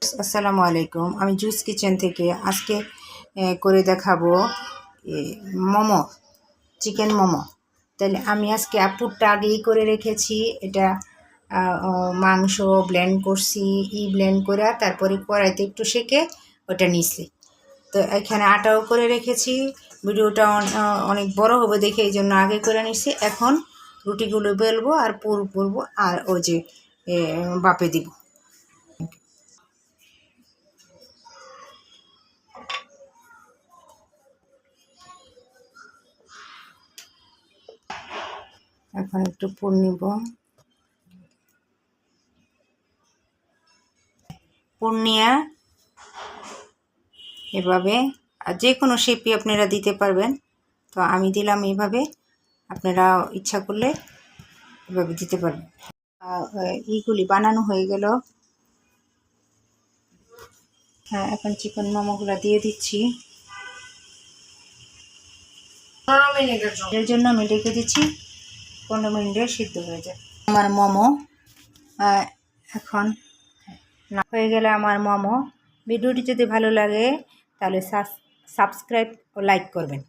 আসসালামু আলাইকুম। আমি জুস কিচেন থেকে আজকে করে দেখাবো মোমো, চিকেন মোমো। তাহলে আমি আজকে পুরটা আগেই করে রেখেছি। এটা মাংস ব্লেন্ড করছি, ব্লেন্ড করে তারপরে কড়াইতে একটু সেঁকে ওটা নিছি। তো এখানে আটাও করে রেখেছি। ভিডিওটা অনেক বড় হবে দেখে এই জন্য আগে করে নিছি। এখন রুটিগুলো বেলবো আর পুর করবো আর ওই যে বাপে দিব। এখন একটু পুর নিব। পুর নিয়ে এভাবে যে কোনো শেপই আপনারা দিতে পারবেন। তো আমি দিলাম এইভাবে, আপনারা ইচ্ছা করলে এভাবে দিতে পারবেন। এইগুলি বানানো হয়ে গেল। হ্যাঁ, এখন চিকেন মোমোগুলো দিয়ে দিচ্ছি। 15 মিনিটের জন্য আমি রেখে দিচ্ছি। 15 মিনিটে সিদ্ধ হয়ে যায় আমার মোমো। এখন না হয়ে গেলে আমার মোমো। ভিডিওটি যদি ভালো লাগে তাহলে সাবস্ক্রাইব ও লাইক করবেন।